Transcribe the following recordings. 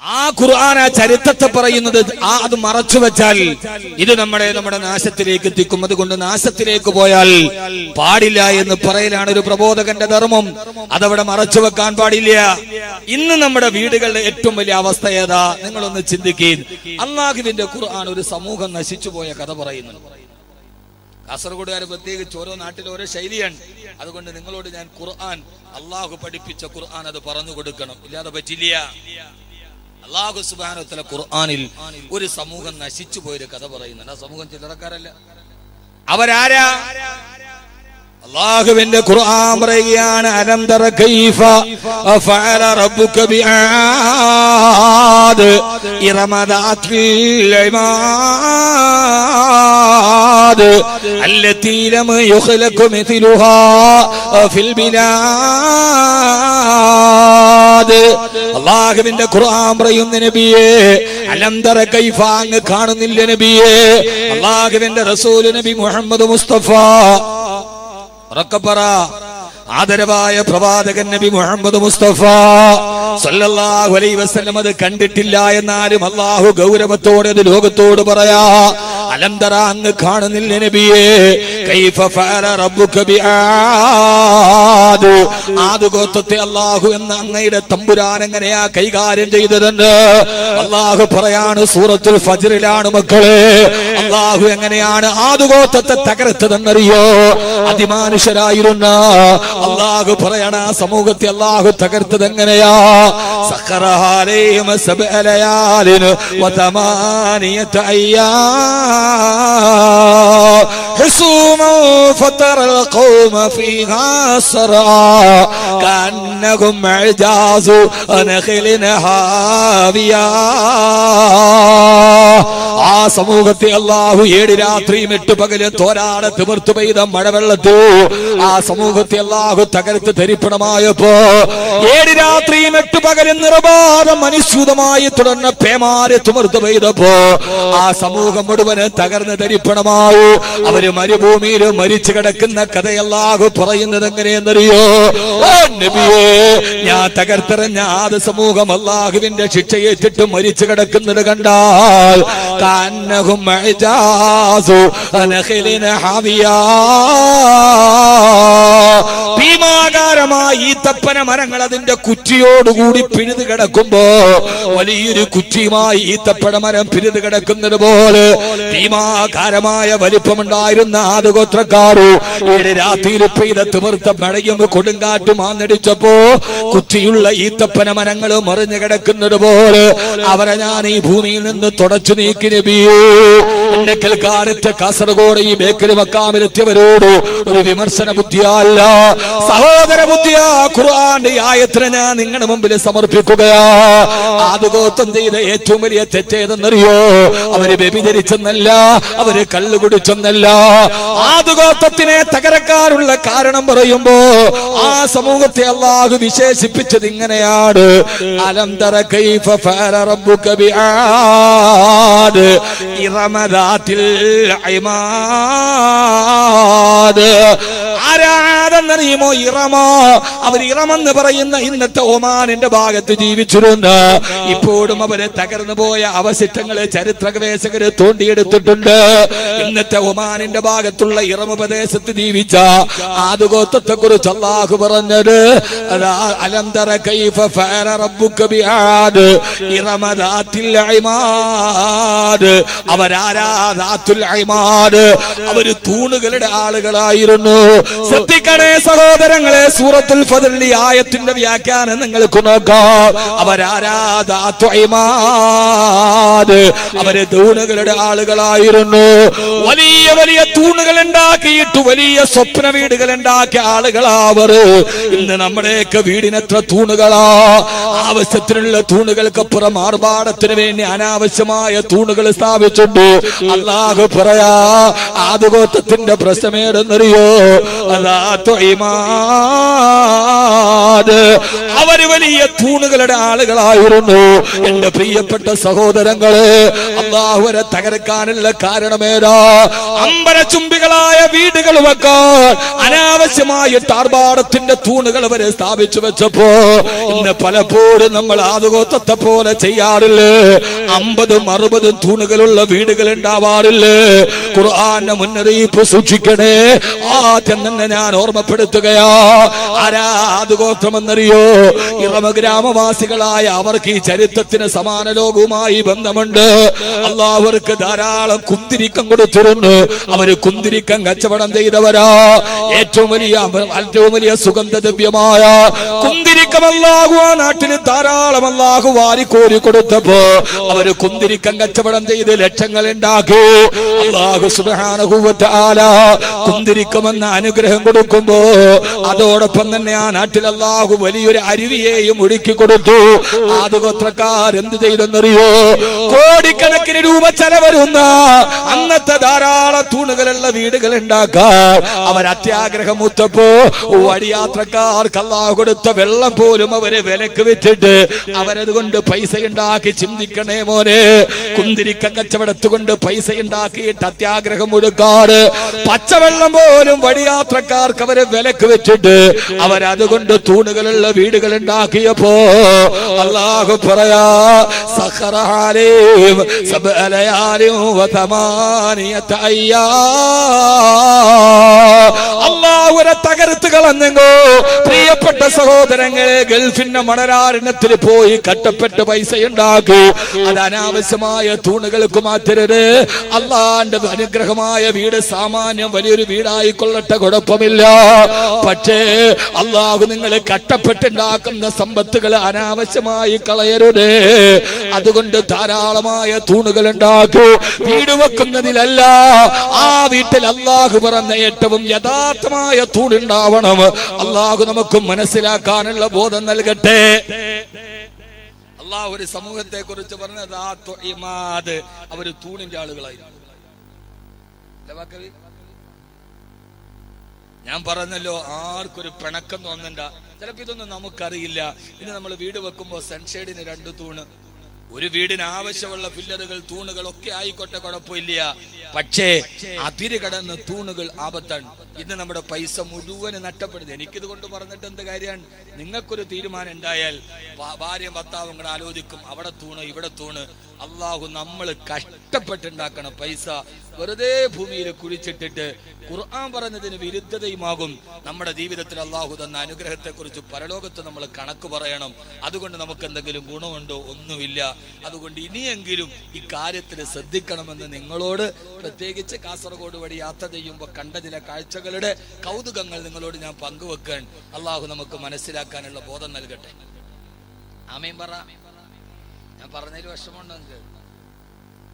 ആ ഖുർആൻ ആ ചരിത്രത്തെ പറയുന്നത് അത് മറച്ചു വെച്ചാൽ ഇത് നമ്മുടെ നാശത്തിലേക്ക് എത്തിക്കും. അതുകൊണ്ട് നാശത്തിലേക്ക് പോയാൽ പാടില്ല എന്ന് പറയലാണ് ഒരു പ്രബോധകന്റെ ധർമ്മം. അതവിടെ മറച്ചു വെക്കാൻ പാടില്ല. ഇന്ന് നമ്മുടെ വീടുകളുടെ ഏറ്റവും വലിയ അവസ്ഥ ഏതാ? നിങ്ങളൊന്ന് ചിന്തിക്കുക. അല്ലാഹുവിന്റെ ഖുർആൻ ഒരു സമൂഹം നശിച്ചു പോയ കഥ പറയുന്നു. കാസർഗോഡുകാർ പ്രത്യേകിച്ച് ഓരോ നാട്ടിൽ ഓരോ ശൈലിയാണ്. അതുകൊണ്ട് നിങ്ങളോട് ഞാൻ ഖുർആൻ, അള്ളാഹു പഠിപ്പിച്ച ഖുർആൻ അത് പറഞ്ഞു കൊടുക്കണം, ഇല്ലാതെ പറ്റില്ല. അല്ലാഹു സുബ്ഹാനഹു വ തആല ഖുർആനിൽ ഒരു സമൂഹം നശിച്ചു പോയൊരു കഥ പറയുന്നുണ്ട്. ആ സമൂഹം ചില്ലറക്കാരല്ല. അവരാരാ? അല്ലാഹുവിന്റെ ഖുർആൻ പറയുകയാണ്, അലം തറ കൈഫ ഫഅല റബ്ബുക ബിആദ് ഇറമ ദാത്തിൽ ഇമാദ് അല്ലതി ലം യുഖ്ലഖ മിഥ്ലുഹാ ഫിൽ ബിലാദ്. അല്ലാഹുവിന്റെ ഖുർആൻ പറയുന്ന നബിയേ, അലം തറ കൈഫ, അങ്ങ് കാണുന്നില്ല നബിയേ? അല്ലാഹുവിന്റെ റസൂൽ നബി മുഹമ്മദ് മുസ്തഫ ആദരവായ പ്രവാചകൻ നബി മുഹമ്മദ് മുസ്തഫ സല്ലല്ലാഹു അലൈഹി വസല്ലം അത് കണ്ടിട്ടില്ല. എന്നാലും അല്ലാഹു ഗൗരവത്തോടെ അത് ലോകത്തോട് പറയാ, അലം തറ, അങ്ങ് കാണുന്നില്ല നബിയേ? കൈഫ ഫഅല റബ്ബുക ബിആദ്, ആദ് ഗോത്രത്തെ അല്ലാഹു എന്ന അങ്ങയുടെ തമ്പുരാൻ എങ്ങനെയാ കൈകാര്യം ചെയ്തതെന്ന് അല്ലാഹു പറയാണ്. സൂറത്തുൽ ഫജ്റിലാണ് മക്കളെ. അല്ലാഹു എങ്ങനെയാണ് ആദ് ഗോത്രത്തെ തകർത്തതെന്നറിയോ? അതിമാനുഷരായിരുന്ന അല്ലാഹു പറയണ സമൂഹത്തെ അല്ലാഹു തകർത്തത് എങ്ങനെയാ? സഖറഹാ അലൈഹിം സബ്അ ലയാലിൻ വതമാനിയത അയ്യാം ഹുസൂമൻ ഫതറൽ ഖൗമ ഫീഹാ സറാ കഅന്നഹും അജാസു നഖലിൻ ഹാവിയാ. ആ സമൂഹത്തെ അല്ലാഹു 7 രാത്രിയും 8 പകലും തോരാതെ തിമിർത്തു പെയ്ത മഴവെള്ളത്തോ ആ സമൂഹത്തെ അല്ലാഹു തകർത്ത് ധരിപ്പണമായപ്പോ 7 രാത്രിയും 8 പകലും നിർബാധം അനുസ്യൂതമായി തുടർന്ന് പേമാരെ തിമിർത്തു പെയ്തപ്പോ ആ സമൂഹം മുഴുവന് തകർന്ന് ധരിപ്പണമാവൂ. അവര് മരുഭൂമിയിൽ മരിച്ചു കിടക്കുന്ന കഥ അല്ലാഹു പറയുന്നത് എങ്ങനെയെന്നറിയോ? നബിയേ, ഞാൻ തകർത്തെറിഞ്ഞ ആദ്യ സമൂഹം അല്ലാഹുവിന്റെ ശിക്ഷയേറ്റിട്ട് മരിച്ചു കിടക്കുന്നത് കണ്ടാൽ കഅന്നഹും അജാസു നഖലിൻ ഹാവിയാ, ഭീമാകാരമായ ഈത്തപ്പന മരങ്ങൾ അതിന്റെ കുറ്റിയോടുകൂടി പിഴുതു കിടക്കുമ്പോ വലിയൊരു കുറ്റിയുമായി ഈത്തപ്പന മരം പിഴുതു കിടക്കുന്നത് പോലെ ഭീമാകാരമായ വലിപ്പമുണ്ടായിരുന്ന ആദ് ഗോത്രക്കാരു 7 രാത്രിയിൽ പെയ്ത തിമിർത്ത മഴയും കൊടുങ്കാറ്റും ആഞ്ഞടിച്ചപ്പോ കുറ്റിയുള്ള ഈത്തപ്പന മരങ്ങൾ മറിഞ്ഞു കിടക്കുന്നത് പോലെ അവരെ ഞാൻ ഈ ഭൂമിയിൽ നിന്ന് തുടച്ചു നീക്കി നബിയേ. എന്നെ കേൾക്കാനെത്തിയ കാസർഗോഡ് ഈ ബേക്കറി മക്കാമിലെത്തിയവരോട് ഒരു വിമർശന ബുദ്ധിയല്ല, സഹോദര ബുദ്ധിയാ. ഖുർആന്റെ ആയത്തിനെ ഞാൻ നിങ്ങളുടെ മുമ്പിൽ സമർപ്പിക്കുകയാ. ആദ് ഗോത്രം ചെയ്ത ഏറ്റവും വലിയ തെറ്റേതെന്നറിയോ? അവര് വ്യഭിചരിച്ചെന്നല്ല, അവര് കള്ളു കുടിച്ചെന്നല്ല. ആദ് ഗോത്രത്തിനെ തകർക്കാനുള്ള കാരണം പറയുമ്പോ ആ സമൂഹത്തെ അല്ലാഹു വിശേഷിപ്പിച്ചത് ഇങ്ങനെയാണ്, അലം തറ കൈഫ ഫഅല റബ്ബുക ബിആദ് ഇറമ ദാത്തിൽ ഇമാദ്. ആരാധനറിയുമോ? ഇറമ. അവർ ഇറമെന്ന് പറയുന്ന ഇന്നത്തെ ഒമാനിന്റെ ഭാഗത്ത് ജീവിച്ചിരുന്ന ഇപ്പോഴും അവര് തകർന്നു പോയ അവശിഷ്ടങ്ങള് ചരിത്ര ഗവേഷകര് തോണ്ടിയെടുത്തിട്ടുണ്ട്. ഇന്നത്തെ ഒമാനിന്റെ ഭാഗത്തുള്ള ഇറമ പ്രദേശത്ത് ജീവിച്ച ആദ് ഗോത്രത്തെ കുറിച്ച് അല്ലാഹു പറഞ്ഞത്, അലം തറ കൈഫ ഫഅല റബ്ബുക ബിആദ് ഇറമ ദാത്തിൽ ഇമാദ്. അവരാരാ? ദാത്തുൽ ഇമാദ്. അവര് തൂണുകളുടെ ആളുകളായിരുന്നു. ശ്രദ്ധിക്കണേ സഹോദരങ്ങളെ, സൂറത്തുൽ ഫജ്റിലെ ആയത്തിന്റെ വ്യാഖ്യാനം നിങ്ങൾക്ക് നോക്കാം. അവരാരാ? ദാത്തുൽ ഇമാദ്. അവര് തൂണുകളുടെ ആളുകളായിരുന്നു. വലിയ വലിയ തൂണുകൾ ഉണ്ടാക്കിയിട്ട് വലിയ സ്വപ്ന വീടുകൾ ഉണ്ടാക്കിയ ആളുകളാവർ. ഇന്ന് നമ്മുടെയൊക്കെ വീടിനെത്ര തൂണുകളാ! ആവശ്യത്തിനുള്ള തൂണുകൾക്കപ്പുറം ആർഭാടത്തിന് വേണ്ടി അനാവശ്യമായ തൂണുകൾ സ്ഥാപിച്ചിട്ടുണ്ട്. അല്ലാഹു പറയാ, ആദ് ഗോത്രത്തിന്റെ പ്രശ്നമേടെന്നറിയോ? അവര് വലിയ തൂണുകളുടെ ആളുകളായിരുന്നു. എന്റെ പ്രിയപ്പെട്ട സഹോദരങ്ങളെ, അല്ലാഹുവരെ തകർക്കാനുള്ള കാരണമേതാ? അമ്പരചുംബികളായ വീടുകൾ വെക്കാൻ അനാവശ്യമായിട്ട് ആർഭാടത്തിന്റെ തൂണുകൾ അവരെ സ്ഥാപിച്ചു വെച്ചപ്പോ ഇന്ന് പലപ്പോഴും നമ്മൾ ആദുഗോത്രത്തെ പോലെ ചെയ്യാറില്ലേ? 50-60 തൂണുകളുള്ള വീടുകൾ ഉണ്ടാവാറില്ലേ? ഖുർആന്റെ മുന്നറിയിപ്പ് സൂക്ഷിക്കണേ. ആദ്യം തന്നെ ഞാൻ ഓർമ്മപ്പെടുത്തുകയാ, ആരാ ആദുഗോത്രമെന്നറിയോ? ഇറമ ഗ്രാമവാസികളായ അവർക്ക് ഈ ചരിത്രത്തിന് സമാന ലോകവുമായി ബന്ധമുണ്ട്. അല്ലാഹു അവർക്ക് ധാരാളം കുന്തിരിക്കം കൊടുത്തിരുന്നു. അവര് കുന്തിരിക്കം കച്ചവടം ചെയ്തവരാ. ഏറ്റവും വലിയ സുഗന്ധദ്രവ്യമായ കുന്തിരിക്കം അല്ലാഹു ആ നാട്ടിൽ ധാരാളം അല്ലാഹു വാരിക്കോരി കൊടുത്തപ്പോ അവര് കുന്തിരിക്കം കച്ചവടം ചെയ്ത് ലക്ഷങ്ങൾ ഉണ്ടാക്കി. അല്ലാഹു സുബ്ഹാനഹു വ തആല കുന്തിരിക്കമെന്ന അനുഗ്രഹം കൊടുക്കുമ്പോ അതോടൊപ്പം തന്നെ ആ നാട്ടിൽ അല്ലാഹു വലിയൊരു അരുവിയെയും ഒഴുക്കി കൊടുത്തു. ആദുഗോത്രക്കാർ എന്ത് ചെയ്തെന്നറിയോ? കോടിക്കണക്കിന് രൂപ ചെലവരുന്ന അന്നത്തെ ധാരാളം തൂണുകളുള്ള വീടുകൾ ഉണ്ടാക്കാൻ അവർ അത്യാഗ്രഹം മൂത്തപ്പോ വഴിയാത്രക്കാർക്ക് അല്ലാഹു കൊടുത്ത വെള്ളം പോലും അവര് വിലക്ക് വെച്ചിട്ട് അവരതുകൊണ്ട് പൈസ ഉണ്ടാക്കി. ചിന്തിക്കണേ മോനെ, കുന്തിരിക്ക കച്ചവടത്തുകൊണ്ട് പൈസ ഉണ്ടാക്കിയിട്ട് അത്യാഗ്രഹം കൊടുക്കാറ്. പച്ചവെള്ളം പോലും വഴിയാത്രക്കാർക്ക് അവരെ വിലക്ക് വെച്ചിട്ട് അവരതുകൊണ്ട് തൂണുകളുള്ള വീടുകൾ ഉണ്ടാക്കിയപ്പോ അല്ലാഹു പറയാ, സഖറഹാലീം സബഅലയാലിം വതമാനിയത അയ്യാം. അല്ലാഹുവരെ തകർത്ത് കളഞ്ഞെങ്കോ പ്രിയപ്പെട്ട സഹോദരങ്ങളെ, ഗൾഫിന്റെ മണരാരണ്യത്തിൽ പോയി കട്ടപ്പെട്ട് പൈസ ഉണ്ടാക്കി അത് അനാവശ്യമായ തൂണുകൾക്ക് മാറ്റരുത്. അള്ളാന്റെ അനുഗ്രഹമായ വീട് സാമാന്യം വലിയൊരു വീടായിക്കൊള്ളട്ടെ, കുഴപ്പമില്ല. പക്ഷേ അള്ളാഹു നിങ്ങൾ കട്ടപ്പെട്ടുണ്ടാക്കുന്ന സമ്പത്തുകൾ അനാവശ്യമായി കളയരുത്. അതുകൊണ്ട് ധാരാളമായ തൂണുകൾ ഉണ്ടാക്കൂ. വീട് വെക്കുന്നതിലല്ല, ആ വീട്ടിൽ അള്ളാഹു പറഞ്ഞ ഏറ്റവും യഥാർത്ഥമായ തൂണുണ്ടാവണം. അള്ളാഹു നമുക്ക് മനസ്സിലാക്കാനുള്ള ബോധം നൽകട്ടെ. അള്ളാഹു ഒരു സമൂഹത്തെ കുറിച്ച് പറഞ്ഞത് അവര് തൂണിന്റെ ആളുകളായിരുന്നു. ഞാൻ പറഞ്ഞല്ലോ, ആർക്കൊരു പിണക്കം തോന്നണ്ട. ചിലപ്പോ ഇതൊന്നും നമുക്കറിയില്ല. ഇനി നമ്മൾ വീട് വെക്കുമ്പോ സൺഷെയ്ഡിന് 2 തൂണ്, ഒരു വീടിന് ആവശ്യമുള്ള പില്ലറുകൾ തൂണുകൾ ഒക്കെ ആയിക്കോട്ടെ, കുഴപ്പമില്ല. പക്ഷേ അതിര് കടന്ന് തൂണുകൾ ആപത്താണ്. ഇന്ന് നമ്മുടെ പൈസ മുഴുവന് നഷ്ടപ്പെടുന്നത്. എനിക്കിത് കൊണ്ട് പറഞ്ഞിട്ട് എന്ത് കാര്യമാണ്? നിങ്ങൾക്കൊരു തീരുമാനം ഉണ്ടായാൽ ഭാര്യയും ഭർത്താവും കൂടെ ആലോചിക്കും, അവിടെ തൂണ് ഇവിടെ തൂണ്. അള്ളാഹു നമ്മൾ കഷ്ടപ്പെട്ടുണ്ടാക്കണം പൈസ വെറുതെ ഭൂമിയിൽ കുഴിച്ചിട്ടിട്ട് ഖുർആൻ പറഞ്ഞതിന് വിരുദ്ധതയുമാകും. നമ്മുടെ ജീവിതത്തിൽ അള്ളാഹു തന്ന അനുഗ്രഹത്തെ കുറിച്ച് പരലോകത്ത് നമ്മൾ കണക്ക് പറയണം. അതുകൊണ്ട് നമുക്ക് എന്തെങ്കിലും ഗുണമുണ്ടോ? ഒന്നുമില്ല. അതുകൊണ്ട് ഇനിയെങ്കിലും ഈ കാര്യത്തിൽ ശ്രദ്ധിക്കണമെന്ന് നിങ്ങളോട്, പ്രത്യേകിച്ച് കാസർഗോഡ് വഴി യാത്ര ചെയ്യുമ്പോൾ കണ്ട ചില കാഴ്ചകളുടെ കൗതുകങ്ങൾ നിങ്ങളോട് ഞാൻ പങ്കുവെക്കാൻ അള്ളാഹു നമുക്ക് മനസ്സിലാക്കാനുള്ള ബോധം നൽകട്ടെ. ആമീൻ പറ. ഞാൻ പറഞ്ഞതിൽ വിഷമമുണ്ടോ?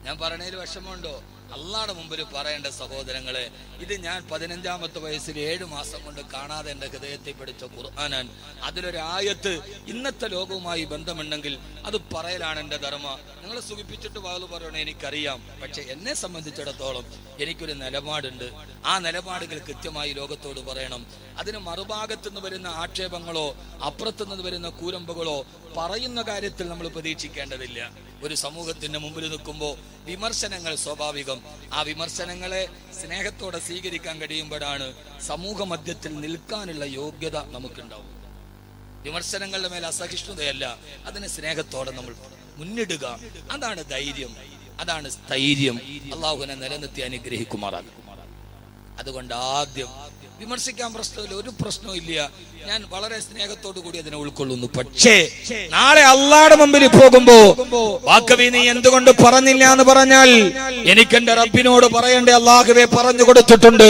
ഞാൻ പറഞ്ഞതിൽ വിഷമമുണ്ടോ? അള്ളാഹുടെ മുമ്പിൽ പറയേണ്ട സഹോദരങ്ങളെ, ഇത് ഞാൻ 15ാമത്തെ വയസ്സിൽ 7 മാസം കൊണ്ട് കാണാതെ എന്റെ ഹൃദയത്തിൽ പഠിച്ച ഖുർആനാണ്. അതിലൊരു ആയത്ത് ഇന്നത്തെ ലോകവുമായി ബന്ധമുണ്ടെങ്കിൽ അത് പറയലാണ് എന്റെ ധർമ്മ. നിങ്ങൾ സുഖിപ്പിച്ചിട്ട് വാള് പറയണേ എനിക്കറിയാം. പക്ഷെ എന്നെ സംബന്ധിച്ചിടത്തോളം എനിക്കൊരു നിലപാടുണ്ട്. ആ നിലപാടുകൾ കൃത്യമായി ലോകത്തോട് പറയണം. അതിന് മറുഭാഗത്തുനിന്ന് വരുന്ന ആക്ഷേപങ്ങളോ അപ്പുറത്തുനിന്ന് വരുന്ന കൂരമ്പുകളോ പറയുന്ന കാര്യത്തിൽ നമ്മൾ പ്രതീക്ഷിക്കേണ്ടതില്ല. ഒരു സമൂഹത്തിന്റെ മുമ്പിൽ നിൽക്കുമ്പോൾ വിമർശനങ്ങൾ സ്വാഭാവികം. ആ വിമർശനങ്ങളെ സ്നേഹത്തോടെ സ്വീകരിക്കാൻ കഴിയുമ്പോഴാണ് സമൂഹ മധ്യത്തിൽ നിൽക്കാനുള്ള യോഗ്യത നമുക്കുണ്ടാവും. വിമർശനങ്ങളുടെ മേൽ അസഹിഷ്ണുതയല്ല, അതിനെ സ്നേഹത്തോടെ നമ്മൾ മുന്നിടുക. അതാണ് ധൈര്യം, അതാണ് സ്ഥൈര്യം. അള്ളാഹുവിനെ നിലനിർത്തി അനുഗ്രഹിക്കുമാറാകും. അതുകൊണ്ട് ആദ്യം വിമർശിക്കാൻ പ്രശ്നമില്ല, ഒരു പ്രശ്നവും ഇല്ല. ഞാൻ വളരെ സ്നേഹത്തോടു കൂടി അതിനെ ഉൾക്കൊള്ളുന്നു. പക്ഷേ നാളെ അള്ളാഹുടെ മുമ്പിൽ പോകുമ്പോ വാക്കവി നീ എന്തുകൊണ്ട് പറഞ്ഞില്ല എന്ന് പറഞ്ഞാൽ എനിക്ക് എന്റെ റബ്ബിനോട് പറയേണ്ട അള്ളാഹുവെ പറഞ്ഞു കൊടുത്തിട്ടുണ്ട്.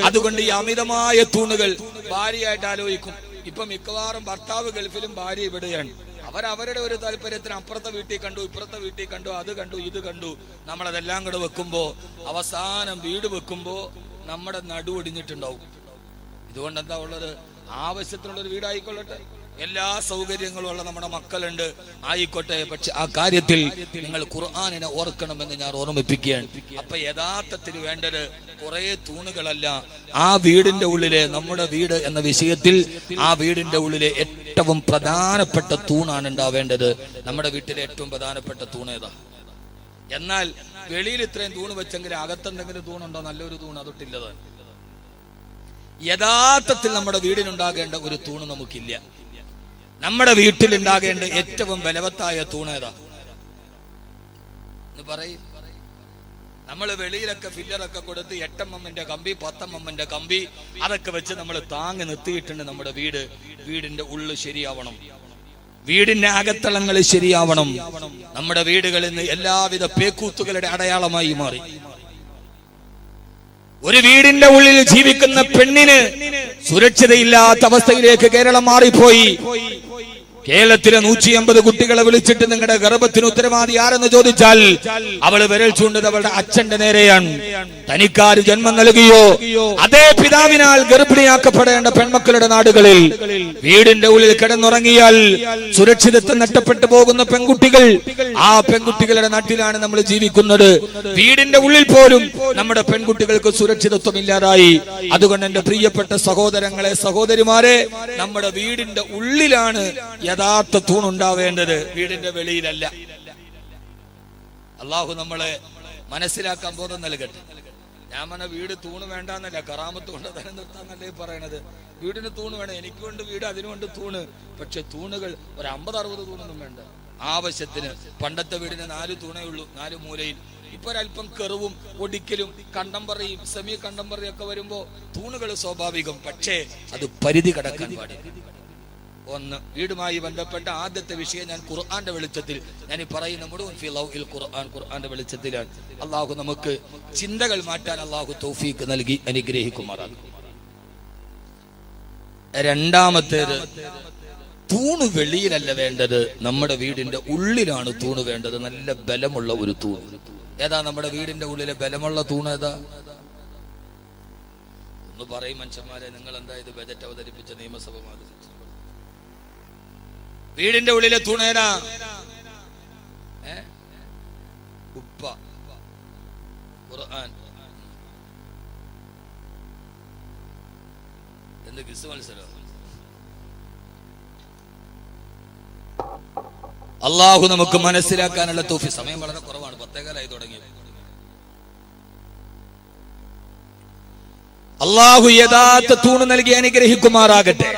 അതുകൊണ്ട് ഈ അമിതമായ തൂണുകൾ ഭാര്യയായിട്ട് ആലോചിക്കും. ഇപ്പൊ മിക്കവാറും ഭർത്താവ് ഗൾഫിലും ഭാര്യ ഇവിടെയാണ്. അവരവരുടെ ഒരു താല്പര്യത്തിന് അപ്പുറത്തെ വീട്ടിൽ കണ്ടു, ഇപ്പുറത്തെ വീട്ടിൽ കണ്ടു, അത് കണ്ടു, ഇത് കണ്ടു. നമ്മളതെല്ലാം കൂടെ വെക്കുമ്പോ അവസാനം വീട് വെക്കുമ്പോ നമ്മുടെ നടുവൊടിഞ്ഞിട്ടുണ്ടാവും. ഇതുകൊണ്ട് എന്താ ഉള്ളത്? ആവശ്യത്തിനുള്ളൊരു വീടായിക്കൊള്ളട്ടെ, എല്ലാ സൗകര്യങ്ങളും ഉള്ള നമ്മുടെ മക്കളുണ്ട്, ആയിക്കോട്ടെ. പക്ഷെ ആ കാര്യത്തിൽ നിങ്ങൾ ഖുർആനിനെ ഓർക്കണമെന്ന് ഞാൻ ഓർമ്മിപ്പിക്കുകയാണ്. അപ്പൊ യഥാർത്ഥത്തിൽ വേണ്ടത് കുറെ തൂണുകളല്ല. ആ വീടിന്റെ ഉള്ളിലെ നമ്മുടെ വീട് എന്ന വിഷയത്തിൽ ആ വീടിന്റെ ഉള്ളിലെ ഏറ്റവും പ്രധാനപ്പെട്ട തൂണാണ് ഉണ്ടാവേണ്ടത്. നമ്മുടെ വീട്ടിലെ ഏറ്റവും പ്രധാനപ്പെട്ട തൂണേതാ? എന്നാൽ വെളിയിൽ ഇത്രയും തൂണ് വെച്ചെങ്കിൽ അകത്തെന്തെങ്കിലും തൂണുണ്ടോ? നല്ലൊരു തൂണ് അതൊട്ടില്ലതാണ്. യഥാർത്ഥത്തിൽ നമ്മുടെ വീടിനുണ്ടാകേണ്ട ഒരു തൂണ് നമുക്കില്ല. നമ്മുടെ വീട്ടിലുണ്ടാകേണ്ട ഏറ്റവും ബലവത്തായ തൂണേതാ എന്ന് പറയും. നമ്മൾ വെളിയിലൊക്കെ ഫില്ലറൊക്കെ കൊടുത്ത് 8 mm കമ്പി 10 mm കമ്പി അതൊക്കെ വെച്ച് നമ്മൾ താങ്ങി നിർത്തിയിട്ടുണ്ട്. നമ്മുടെ വീടിന്റെ ഉള്ളു ശരിയാവണം, വീടിന്റെ അകത്തളങ്ങൾ ശരിയാവണം. നമ്മുടെ വീടുകളിൽ നിന്ന് എല്ലാവിധ പേക്കൂത്തുകളുടെ അടയാളമായി മാറി. ഒരു വീടിന്റെ ഉള്ളിൽ ജീവിക്കുന്ന പെണ്ണിന് സുരക്ഷിതയില്ലാത്ത അവസ്ഥയിലേക്ക് കേരളം മാറിപ്പോയി. കേരളത്തിലെ 150 കുട്ടികളെ വിളിച്ചിട്ട് നിങ്ങളുടെ ഗർഭത്തിന് ഉത്തരവാദി ആരെന്ന് ചോദിച്ചാൽ അവള് വിരൽ ചൂണ്ടത് അവളുടെ അച്ഛന്റെ നേരെയാണ്. തനിക്കാര് ജന്മം നൽകിയോ അതേ പിതാവിനാൽ ഗർഭിണിയാക്കപ്പെടേണ്ട പെൺമക്കളുടെ നാടുകളിൽ വീടിന്റെ ഉള്ളിൽ കിടന്നുറങ്ങിയാൽ സുരക്ഷിതത്വം നഷ്ടപ്പെട്ടു പോകുന്ന പെൺകുട്ടികൾ, ആ പെൺകുട്ടികളുടെ നാട്ടിലാണ് നമ്മൾ ജീവിക്കുന്നത്. വീടിന്റെ ഉള്ളിൽ പോലും നമ്മുടെ പെൺകുട്ടികൾക്ക് സുരക്ഷിതത്വം ഇല്ലാതായി. അതുകൊണ്ട് എന്റെ പ്രിയപ്പെട്ട സഹോദരങ്ങളെ, സഹോദരിമാരെ, നമ്മുടെ വീടിന്റെ ഉള്ളിലാണ് യഥാർത്ഥ തൂണുണ്ടാവേണ്ടത്, വീടിന്റെ വെളിയിലല്ല. അള്ളാഹു നമ്മളെ മനസ്സിലാക്കാൻ ബോധം നൽകട്ടെ. ഞാൻ പറഞ്ഞ വീട് തൂണ് വേണ്ടെന്നല്ല, കറാമത്ത് കൊണ്ട് തന്നെ നിർത്താന്നല്ലേ പറയണത്. വീടിന് തൂണ് വേണം, എനിക്കുണ്ട് വീട്, അതിനുകൊണ്ട് തൂണ്. പക്ഷെ തൂണുകൾ ഒരു 50-60 തൂണൊന്നും വേണ്ട. ആവശ്യത്തിന്. പണ്ടത്തെ വീടിന് 4 തൂണേ ഉള്ളൂ, 4 മൂലയിൽ. ഇപ്പൊ ഒരല്പം കെറുവും ഒടിക്കലും കണ്ടംപറയും സെമി കണ്ടംപറയും ഒക്കെ വരുമ്പോ തൂണുകൾ സ്വാഭാവികം. പക്ഷേ അത് പരിധി കടക്കാൻ പാടില്ല. ഒന്ന്, വീടുമായി ബന്ധപ്പെട്ട ആദ്യത്തെ വിഷയം ഞാൻ ഖുർആന്റെ വെളിച്ചത്തിൽ ഞാൻ ഈ പറയുന്ന മുഴുവൻ ഖുർആന്റെ വെളിച്ചത്തിലാണ്. അള്ളാഹു നമുക്ക് ചിന്തകൾ മാറ്റാൻ അള്ളാഹു തൗഫീഖ് നൽകി അനുഗ്രഹിക്കുമാറാകും. രണ്ടാമത്തേത്, തൂണ് വെളിയിലല്ല വേണ്ടത്, നമ്മുടെ വീടിന്റെ ഉള്ളിലാണ് തൂണ് വേണ്ടത്. നല്ല ബലമുള്ള ഒരു തൂണ്. ഏതാ നമ്മുടെ വീടിന്റെ ഉള്ളിലെ ബലമുള്ള തൂണ്? ഏതാ ഒന്ന് പറയും മനുഷ്യന്മാരെ. നിങ്ങൾ എന്താ ഇത് ബജറ്റ് അവതരിപ്പിച്ച നിയമസഭ മാതിരി? വീടിന്റെ ഉള്ളിലെ തൂണേനാ? ഉപ്പ, ഖുർആൻ. എന്ത് ക്വിസ് മത്സരം? അള്ളാഹു നമുക്ക് മനസ്സിലാക്കാനുള്ള തൗഫീഖ്. സമയം വളരെ കുറവാണ്, 10:15 തുടങ്ങി. അള്ളാഹു യഥാർത്ഥ തൂണ് നൽകി അനുഗ്രഹിക്കുമാറാകട്ടെ.